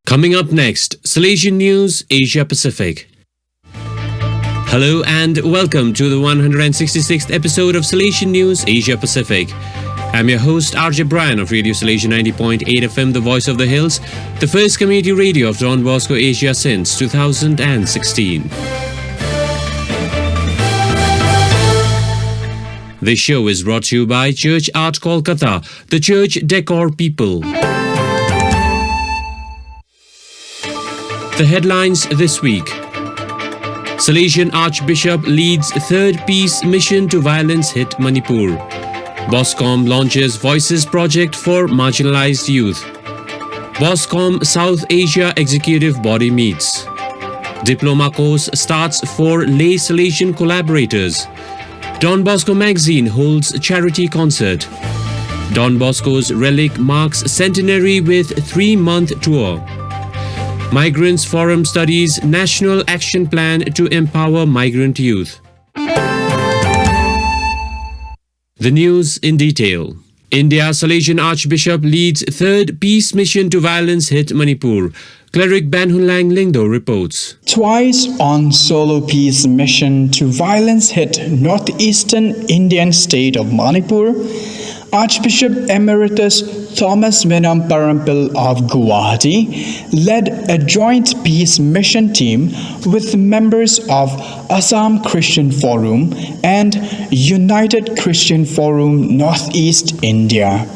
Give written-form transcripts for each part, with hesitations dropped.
Coming up next, Salesian News Asia Pacific. Hello and welcome to the 166th episode of Salesian News Asia Pacific. I'm your host RJ Brian of Radio Salesian 90.8 FM, the voice of the hills, the first community radio of Don Bosco Asia since 2016. This show is brought to you by Church Art Kolkata, the church decor people. The headlines this week. Salesian Archbishop leads third peace mission to violence hit Manipur. Boscom launches Voices project for marginalized youth. Boscom South Asia Executive Body meets. Diploma Course starts for Lay Salesian Collaborators. Don Bosco Magazine holds charity concert. Don Bosco's Relic marks centenary with 3-month tour. Migrants Forum studies National Action Plan to empower migrant youth. The news in detail. India Salesian Archbishop leads third peace mission to violence hit Manipur. Cleric Banhunlang Lyngdoh reports. Twice on solo peace mission to violence hit northeastern Indian state of Manipur, Archbishop Emeritus Thomas Menamparampil of Guwahati led a joint peace mission team with members of Assam Christian Forum and United Christian Forum Northeast India.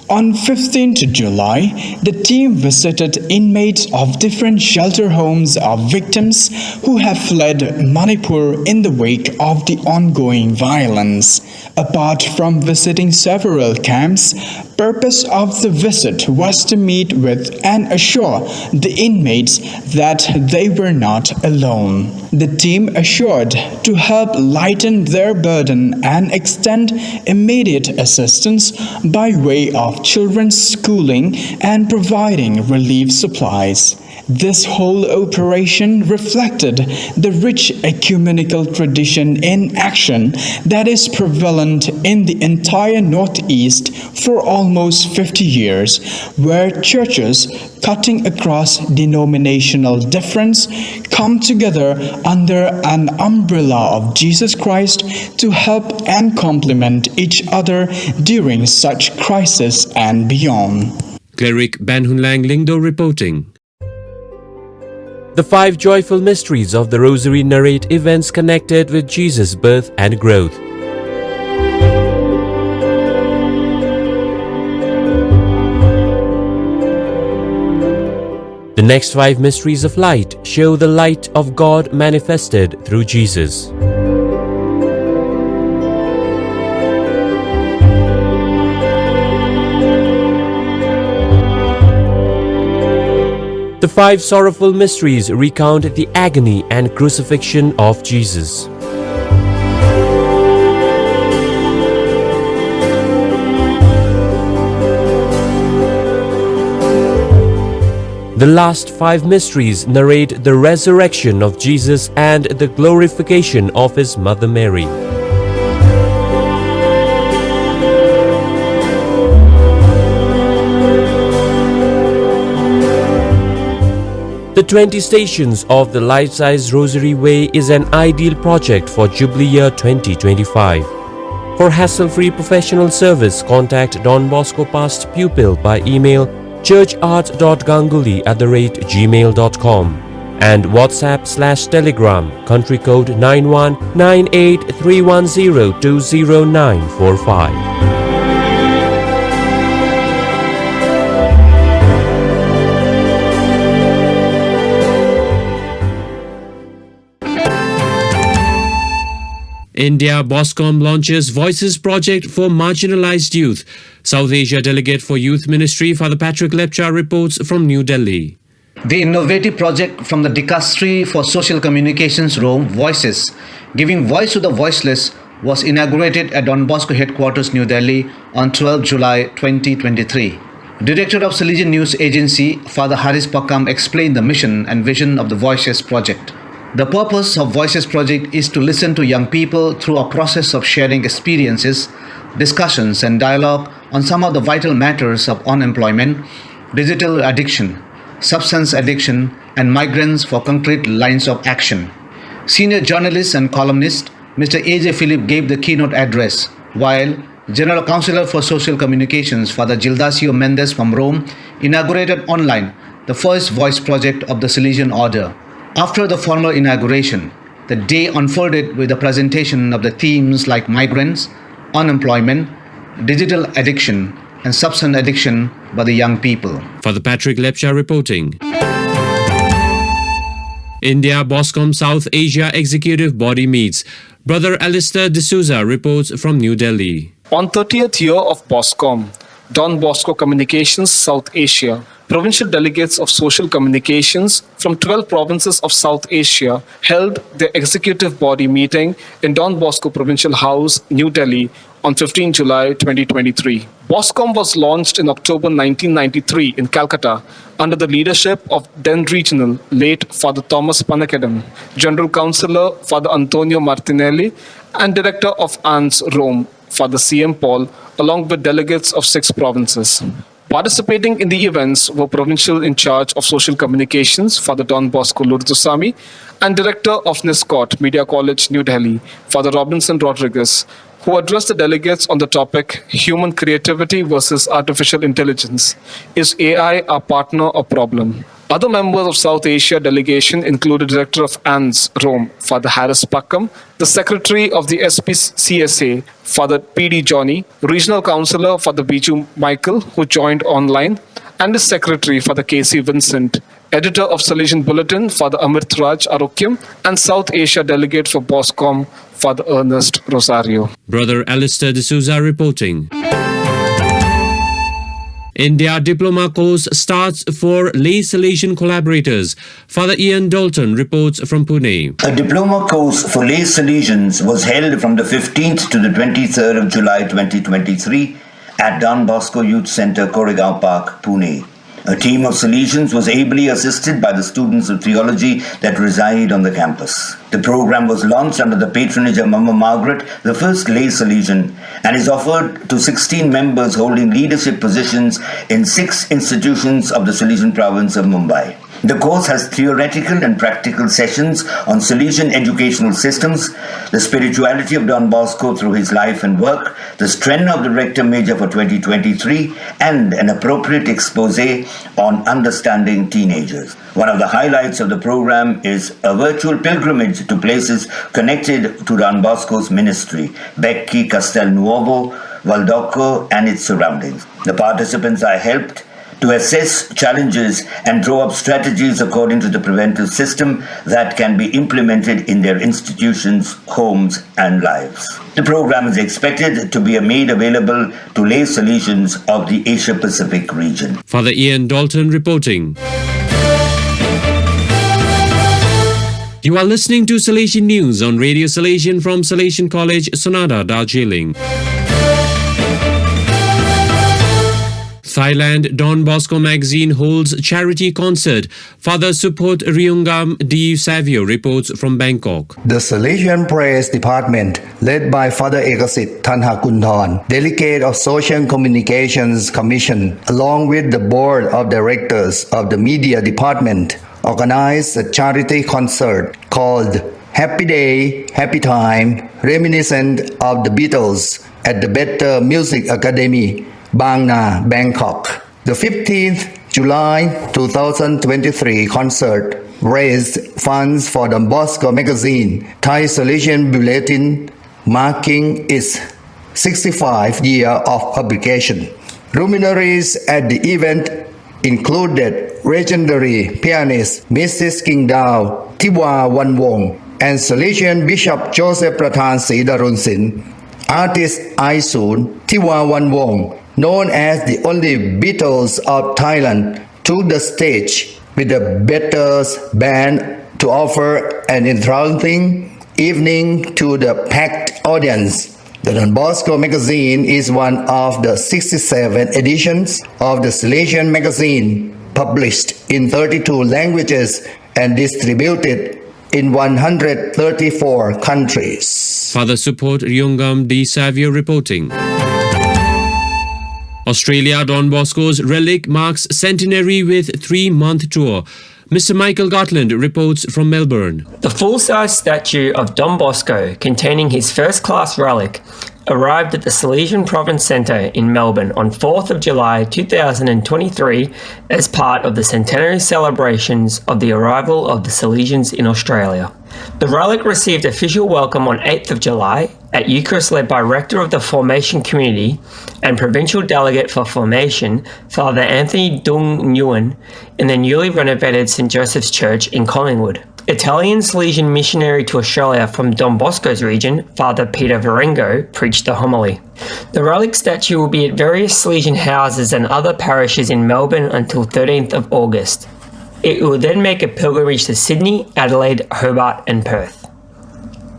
On 15th July, the team visited inmates of different shelter homes of victims who have fled Manipur in the wake of the ongoing violence. Apart from visiting several camps, purpose of the visit was to meet with and assure the inmates that they were not alone. The team assured to help lighten their burden and extend immediate assistance by way of children's schooling and providing relief supplies. This whole operation reflected the rich ecumenical tradition in action that is prevalent in the entire Northeast for almost 50 years, where churches cutting across denominational difference come together under an umbrella of Jesus Christ to help and complement each other during such crisis and beyond. Cleric Banhunlang Lyngdoh reporting. The 5 joyful mysteries of the Rosary narrate events connected with Jesus' birth and growth. The next 5 mysteries of light show the light of God manifested through Jesus. The 5 sorrowful mysteries recount the agony and crucifixion of Jesus. The last 5 mysteries narrate the resurrection of Jesus and the glorification of his mother Mary. The 20 Stations of the Life-Size Rosary Way is an ideal project for Jubilee Year 2025. For hassle-free professional service, contact Don Bosco Past Pupil by email churchart.ganguly@gmail.com and WhatsApp/Telegram country code 919831020945. India Boscom launches Voices project for marginalized youth. South Asia Delegate for Youth Ministry, Father Patrick Lepcha reports from New Delhi. The innovative project from the Dicastery for Social Communications, Rome, Voices, giving voice to the voiceless, was inaugurated at Don Bosco headquarters, New Delhi on 12 July 2023. Director of Salesian News Agency, Father Haris Pakam, explained the mission and vision of the Voices project. The purpose of Voices project is to listen to young people through a process of sharing experiences, discussions and dialogue on some of the vital matters of unemployment, digital addiction, substance addiction, and migrants for concrete lines of action. Senior journalist and columnist Mr. A.J. Philip gave the keynote address, while General Counsellor for Social Communications Father Gildasio Mendes from Rome inaugurated online the first voice project of the Salesian Order. After the formal inauguration, the day unfolded with the presentation of the themes like migrants, unemployment, digital addiction, and substance addiction by the young people. Father Patrick Lepcha reporting. India Boscom South Asia Executive Body meets. Brother Alister D'Souza reports from New Delhi. On 30th year of Boscom, Don Bosco Communications South Asia, provincial delegates of social communications from 12 provinces of South Asia held their executive body meeting in Don Bosco Provincial House, New Delhi on 15 July 2023. Boscom was launched in October 1993 in Calcutta under the leadership of then Regional late Father Thomas Panakadam, General Counsellor Father Antonio Martinelli, and Director of ANS Rome, Father C.M. Paul, along with delegates of 6 provinces. Participating in the events were Provincial in charge of social communications, Father Don Bosco Lurdusamy, and Director of NISCOT, Media College, New Delhi, Father Robinson Rodriguez, who addressed the delegates on the topic Human Creativity versus Artificial Intelligence. Is AI our partner or problem? Other members of South Asia delegation included Director of ANS Rome, Father Harris Pakkam, the Secretary of the SPCSA, Father P.D. Johnny, Regional Counsellor Father Biju Michael, who joined online, and his Secretary Father K.C. Vincent, Editor of Salesian Bulletin Father Amit Raj Arokyam, and South Asia Delegate for Boscom Father Ernest Rosario. Brother Alister D'Souza reporting. India Diploma Course starts for Lay Salesian Collaborators. Father Ian Doulton reports from Pune. A Diploma Course for Lay Salesians was held from the 15th to the 23rd of July 2023 at Don Bosco Youth Centre, Koregaon Park, Pune. A team of Salesians was ably assisted by the students of theology that reside on the campus. The program was launched under the patronage of Mama Margaret, the first lay Salesian, and is offered to 16 members holding leadership positions in 6 institutions of the Salesian province of Mumbai. The course has theoretical and practical sessions on Salesian educational systems, the spirituality of Don Bosco through his life and work, the strength of the Rector Major for 2023, and an appropriate expose on understanding teenagers. One of the highlights of the program is a virtual pilgrimage to places connected to Don Bosco's ministry, Becchi, Castelnuovo, Valdocco, and its surroundings. The participants are helped to assess challenges and draw up strategies according to the preventive system that can be implemented in their institutions, homes, and lives. The program is expected to be made available to lay Salesians of the Asia-Pacific region. Father Ian Doulton reporting. You are listening to Salesian News on Radio Salesian from Salesian College, Sonada, Darjeeling. Thailand, Don Bosco Magazine holds charity concert. Father Suphot Riungam D. Savio reports from Bangkok. The Salesian Press Department, led by Father Ekasit Thanhakunthorn, Delegate of Social Communications Commission, along with the Board of Directors of the Media Department, organized a charity concert called Happy Day, Happy Time, reminiscent of the Beatles at the Better Music Academy, Bang Na, Bangkok. The 15th July 2023 concert raised funds for the Bosco Magazine, Thai Salesian Bulletin, marking its 65th year of publication. Luminaries at the event included legendary pianist Mrs. Kingdao Tiwa Wanwong and Salesian Bishop Joseph Prathan Sidarunsin. Artist Aisun Tiwa Wanwong, known as the only Beatles of Thailand, took the stage with the Beatles band to offer an entrancing evening to the packed audience. The Don Bosco Magazine is one of the 67 editions of the Salesian Magazine, published in 32 languages and distributed in 134 countries. Father Suphot Riungam D. Savio reporting. Australia Don Bosco's Relic marks centenary with 3-month tour. Mr. Michael Gartland reports from Melbourne. The full-size statue of Don Bosco, containing his first-class relic, arrived at the Salesian Province Centre in Melbourne on 4th of July 2023 as part of the centenary celebrations of the arrival of the Salesians in Australia. The relic received official welcome on 8th of July at Eucharist led by Rector of the Formation Community and Provincial Delegate for Formation, Father Anthony Dung Nguyen, in the newly renovated St Joseph's Church in Collingwood. Italian Salesian missionary to Australia from Don Bosco's region, Father Peter Varengo, preached the homily. The relic statue will be at various Salesian houses and other parishes in Melbourne until 13th of August. It will then make a pilgrimage to Sydney, Adelaide, Hobart and Perth.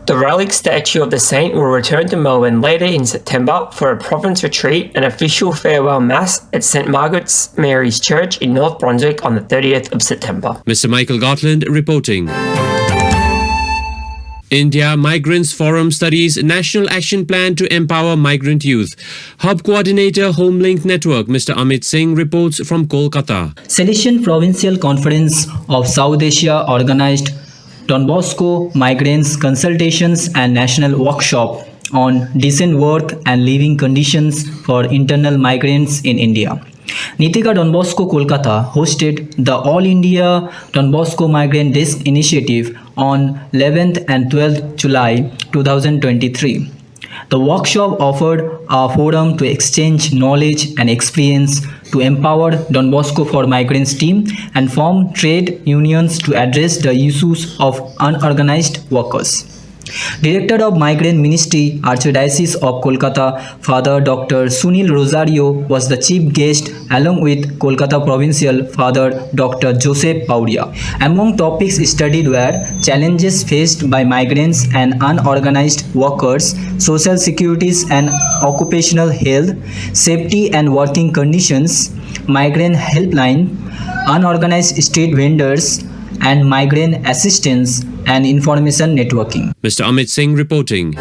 The relic statue of the saint will return to Melbourne later in September for a province retreat and official farewell mass at St Margaret's Mary's Church in North Brunswick on the 30th of September. Mr. Michael Gartland reporting. India Migrants Forum studies National Action Plan to empower migrant youth. Hub Coordinator Homelink Network Mr. Amit Singh reports from Kolkata. Salesian Provincial Conference of South Asia organized Don Bosco Migrants Consultations and National Workshop on Decent Work and Living Conditions for Internal Migrants in India. Nitika Don Bosco Kolkata hosted the All India Don Bosco Migrant Desk Initiative on 11th and 12th July 2023. The workshop offered a forum to exchange knowledge and experience to empower Don Bosco for Migrants team and form trade unions to address the issues of unorganized workers. Director of Migrant Ministry, Archdiocese of Kolkata, Father Dr. Sunil Rosario was the chief guest along with Kolkata Provincial Father Dr. Joseph Pauria. Among topics studied were challenges faced by migrants and unorganized workers, social securities and occupational health, safety and working conditions, migrant helpline, unorganized street vendors, and migrant assistance and information networking. Mr. Amit Singh reporting.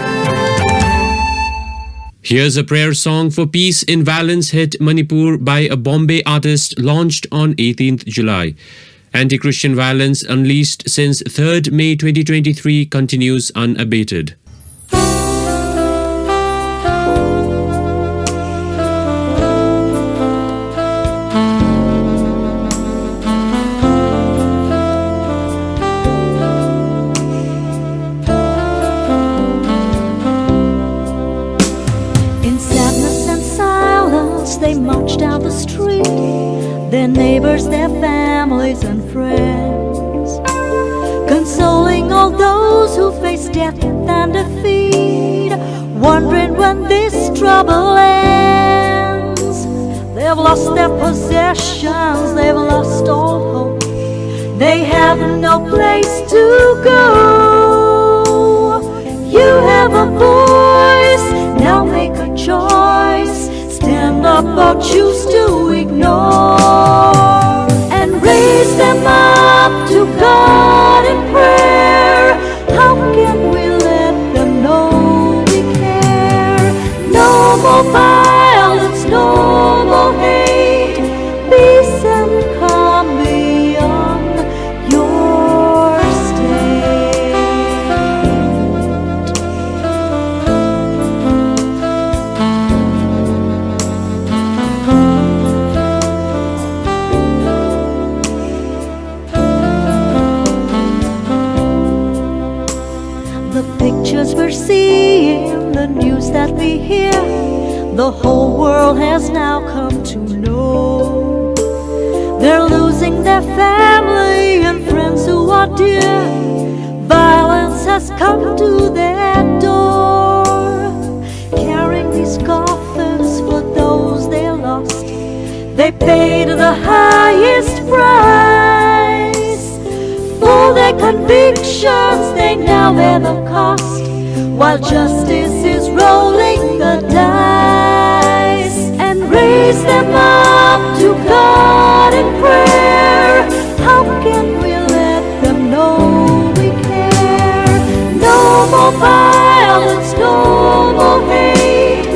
Here's a prayer song for peace in violence hit Manipur by a Bombay artist launched on 18th July. Anti-Christian violence unleashed since 3rd May 2023 continues unabated. They marched down the street, their neighbors, their families and friends, consoling all those who face death and defeat, wondering when this trouble ends. They've lost their possessions, they've lost all hope, they have no place to go. You have a voice, now make a choice. Stand up or choose to ignore, and raise them up to God in prayer. How can we let them know we care? No more violence, no more hate, peace and calm beyond your state. Pictures we're seeing, the news that we hear, the whole world has now come to know. They're losing their family and friends who are dear. Violence has come to their door, carrying these coffins for those they lost. They paid the highest price for their convictions, they now bear the cost, while justice is rolling the dice. And raise them up to God in prayer. How can we let them know we care? No more violence, no more hate,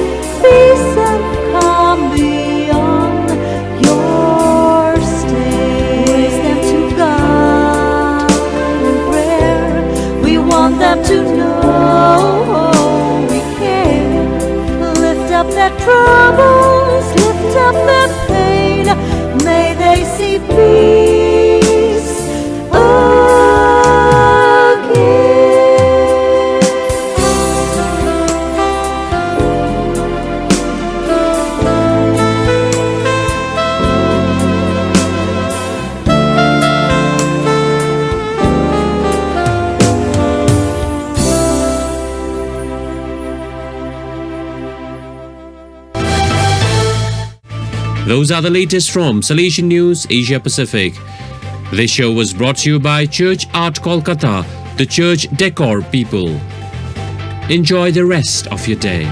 peace and calm beyond peace Those are the latest from Salesian News Asia Pacific. This show was brought to you by Church Art Kolkata, the church decor people. Enjoy the rest of your day.